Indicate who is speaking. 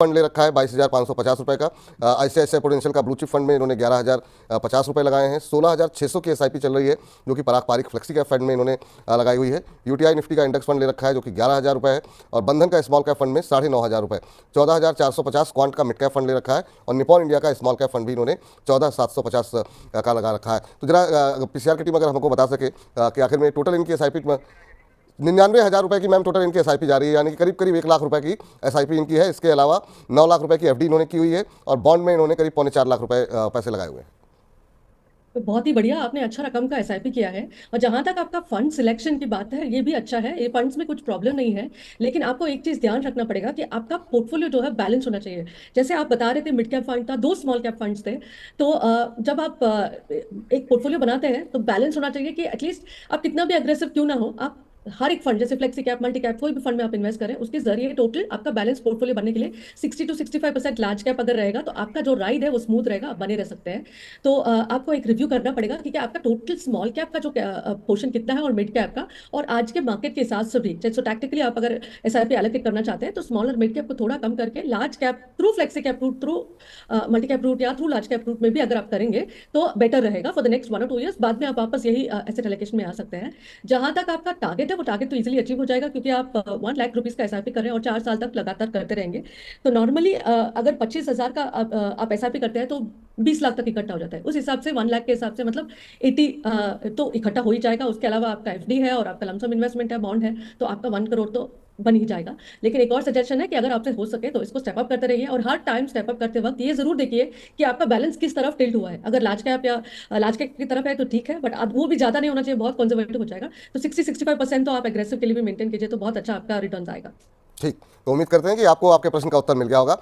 Speaker 1: Fund ले रखा है 22,550 रुपये का। आईसीआईसीआई प्रूडेंशियल का ब्लू चिप फंड में इन्होंने 11,050 रुपये लगाए हैं। 16,600 की एसआईपी चल रही है जो कि पराग पारिक फ्लेक्सी कैप फंड में इन्होंने लगाई हुई है। यूटीआई निफ्टी का इंडेक्स फंड ले रखा है जो कि 11,000 रुपये है, और बंधन का स्मॉल कैप फंड में 9,500 रुपये। 14,450 क्वांट का मिड कैप फंड ले रखा है, और निपॉन इंडिया का स्मॉल कैप फंड भी इन्होंने 14,750 का लगा रखा है। तो जरा पीसीआर की टीम अगर हमको बता सके कि आखिर में टोटल इनकी एसआईपी 99,000 रुपये की मैम टोटल इनकी एसआईपी जा रही है, यानी कि करीब करीब 1 लाख रुपए की एसआईपी इनकी है। इसके अलावा 9 लाख रुपए की एफडी इन्होंने की हुई है, और बॉन्ड में इन्होंने करीब 3.25 लाख रुपए पैसे लगाए हुए हैं।
Speaker 2: तो बहुत ही बढ़िया, आपने अच्छा रकम का एसआईपी किया है। और जहां तक आपका फंड सिलेक्शन की बात है, ये भी अच्छा है, ये फंड्स में कुछ प्रॉब्लम नहीं है। लेकिन आपको एक चीज ध्यान रखना पड़ेगा कि आपका पोर्टफोलियो जो है बैलेंस होना चाहिए। जैसे आप बता रहे थे मिड कैप फंड था, दो स्मॉल कैप फंड्स थे। तो जब आप एक पोर्टफोलियो बनाते हैं तो बैलेंस होना चाहिए कि एटलीस्ट आप कितना भी अग्रेसिव क्यों ना हो, आप हर एक फंड जैसे फ्लेक्सी कैप, मल्टी कैप, कोई भी फंड में आप इन्वेस्ट करें, उसके जरिए टोटल आपका बैलेंस पोर्टफोलियो बनने के लिए 60 to 65% लार्ज कैप अगर रहेगा तो आपका जो राइड है वो स्मूथ रहेगा, आप बने रह सकते हैं। तो आपको एक रिव्यू करना पड़ेगा कि आपका टोटल स्मॉल कैप का जो पोर्शन कितना है और मिड कैप का, और आज के मार्केट के हिसाब से भी। जैसे टैक्टिकली आप अगर एसआईपी एलोकेट करना चाहते हैं तो स्मॉल और मिड कैप को थोड़ा कम करके large cap through flexi cap route, through multi cap route या थ्रू लार्ज कैप रूट में भी अगर आप करेंगे तो बेटर रहेगा for the next 1 or 2 years। बाद में आप वापस यही एसेट एलोकेशन में आ सकते हैं। जहां तक आपका टारगेट है वो टारगेट तो इजीली अचीव हो जाएगा, क्योंकि आप 1 लाख रुपीज का एसआईपी कर रहे हैं और 4 साल तक लगातार करते रहेंगे। तो नॉर्मली अगर 25,000 का आप एसआईपी करते हैं तो 20 लाख तक इकट्ठा हो जाता है। उस हिसाब से 1 लाख के हिसाब से मतलब 80 तो इकट्ठा हो ही जाएगा। उसके अलावा आपका एफडी है और आपका लमसम इन्वेस्टमेंट है, बॉन्ड है, तो आपका 1 करोड़ तो बन ही जाएगा। लेकिन एक और सजेशन है कि अगर आपसे हो सके तो इसको स्टेप अप करते रहिए, और हर टाइम स्टेप अप करते वक्त ये जरूर देखिए कि आपका बैलेंस किस तरफ टिल्ट हुआ है। अगर लार्ज कैप या लार्ज कैप की तरफ है तो ठीक है, बट अब वो भी ज्यादा नहीं होना चाहिए, बहुत कंजर्वेटिव हो जाएगा। तो 60-65% तो आप एग्रेसिव के लिए भी मेंटेन कीजिए तो बहुत अच्छा आपका रिटर्न आएगा।
Speaker 1: ठीक, तो उम्मीद करते हैं कि आपको आपके प्रश्न का उत्तर मिल गया होगा।